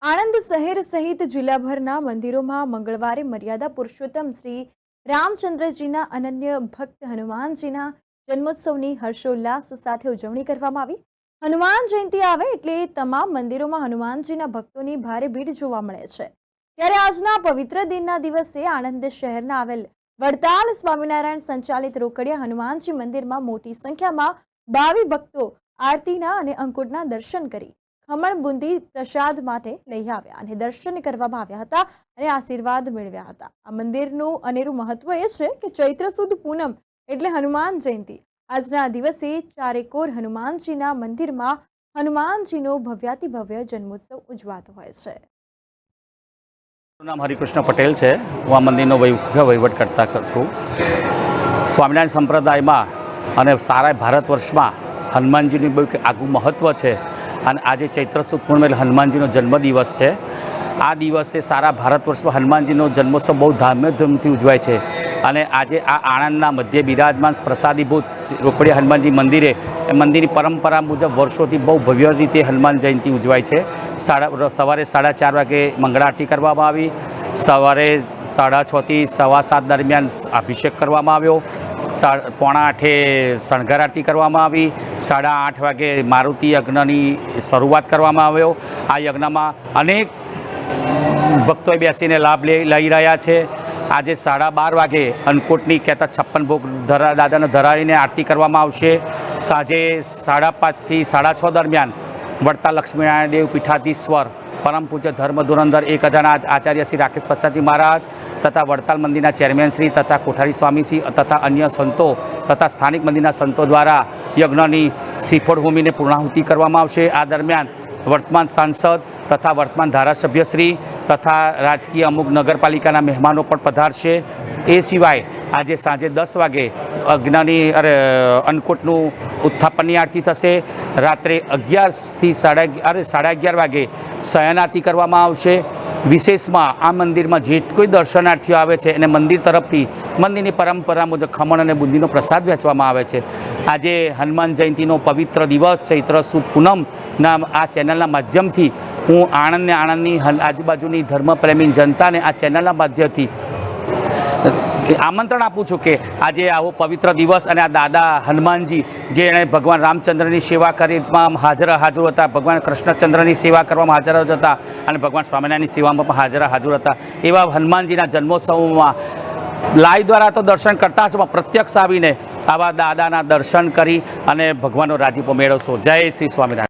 આણંદ શહેર સહિત જિલ્લાભરના મંદિરોમાં મંગળવારે મર્યાદા પુરુષોત્તમ શ્રી રામચંદ્રજીના અનન્ય ભક્ત હનુમાનજીના જન્મોત્સવની હર્ષોલ્લાસ સાથે ઉજવણી કરવામાં આવી। હનુમાન જયંતિ આવે એટલે તમામ મંદિરોમાં હનુમાનજીના ભક્તોની ભારે ભીડ જોવા મળે છે। ત્યારે આજના પવિત્ર દિનના દિવસે આણંદ શહેરના આવેલ વડતાલ સ્વામિનારાયણ સંચાલિત રોકડિયા હનુમાનજી મંદિરમાં મોટી સંખ્યામાં ભાવિ ભક્તો આરતીના અને અંકુટના દર્શન કરી ખમણ બુંદી પ્રસાદ માટે લઈ આવ્યા અને દર્શન કરવામાં આવ્યા હતા અને આશીર્વાદ મેળવ્યા હતા। આ મંદિરનું અનેરું મહત્વ એ છે કે ચૈત્ર સુદ પૂનમ એટલે હનુમાન જયંતિ। આજના દિવસે ચારેકોર હનુમાનજીના મંદિરમાં હનુમાનજીનો ભવ્યાતિભવ્ય જન્મોત્સવ ઉજવાતો હોય છે। નામ હરિકૃષ્ણ પટેલ છે। હું આ મંદિરનો વહીવટ કરતા છું। સ્વામિનારાયણ સંપ્રદાયમાં અને સારા ભારત વર્ષમાં હનુમાનજીનું બહુ આગવું મહત્ત્વ છે અને આજે ચૈત્ર સુદ પૂનમ એટલે હનુમાનજીનો જન્મદિવસ છે। આ દિવસે સારા ભારત વર્ષમાં હનુમાનજીનો જન્મોત્સવ બહુ ધામધૂમથી ઉજવાય છે અને આજે આ આણંદના મધ્ય બિરાજમાન પ્રસાદીભૂત રોકડિયા હનુમાનજી મંદિરે એ મંદિરની પરંપરા મુજબ વર્ષોથી બહુ ભવ્ય રીતે હનુમાન જયંતિ ઉજવાય છે। સવારે 4:30 વાગે મંગળા આરતી કરવામાં આવી। સવારે 6:30 થી 7:15 દરમિયાન અભિષેક કરવામાં આવ્યો। 7:45 શણગાર આરતી કરવામાં આવી। 8:30 વાગે મારુતિ યજ્ઞની શરૂઆત કરવામાં આવ્યો। આ યજ્ઞમાં અનેક ભક્તોએ બેસીને લાભ લઈ રહ્યા છે। આજે 12:30 વાગે અન્નકૂટની કહેતા 56 ભોગ દાદાને ધરાવીને આરતી કરવામાં આવશે। સાંજે 5:30 થી 6:30 દરમિયાન વડતાલ લક્ષ્મીનારાયણ દેવ પીઠાધીશ્વર પરમ પૂજ્ય ધર્મ ધુરંધર 1000 આચાર્ય શ્રી રાકેશ પ્રસાદજી મહારાજ તથા વડતાલ મંદિરના ચેરમેન શ્રી તથા કોઠારી સ્વામીશ્રી તથા અન્ય સંતો તથા સ્થાનિક મંદિરના સંતો દ્વારા યજ્ઞની શ્રીફળ હોમીને પૂર્ણાહુતિ કરવામાં આવશે। આ દરમિયાન વર્તમાન સાંસદ તથા વર્તમાન ધારાસભ્યશ્રી તથા રાજકીય અમુક નગરપાલિકાના મહેમાનો પણ પધારશે। એ સિવાય આજે સાંજે 10 વાગે અન્નકૂટનું ઉત્થાપનની આરતી થશે। રાત્રે 11 થી 11:30 વાગે શયન આરતી કરવામાં આવશે। વિશેષમાં આ મંદિરમાં જે કોઈ દર્શનાર્થીઓ આવે છે એને મંદિર તરફથી મંદિરની પરંપરા મુજબ ખમણ અને બુંદીનો પ્રસાદ વહેંચવામાં આવે છે। આજે હનુમાન જયંતિનો પવિત્ર દિવસ ચૈત્ર સુદ પૂનમના આ ચેનલના માધ્યમથી હું આણંદની આજુબાજુની ધર્મપ્રેમી જનતાને આ ચેનલના માધ્યમથી આમંત્રણ આપું છું કે આજે આવો પવિત્ર દિવસ અને આ દાદા હનુમાનજી જે એણે ભગવાન રામચંદ્રની સેવા કરવામાં હાજર હતા, ભગવાન કૃષ્ણચંદ્રની સેવા કરવામાં હાજર હતા અને ભગવાન સ્વામિનારાયણની સેવામાં પણ હાજર હતા। એવા હનુમાનજીના જન્મોત્સવમાં લાઈવ દ્વારા તો દર્શન કરતા હશો, પ્રત્યક્ષ આવીને આવા દાદાના દર્શન કરી અને ભગવાનનો રાજીપો મેળવશો। જય શ્રી સ્વામિનારાયણ।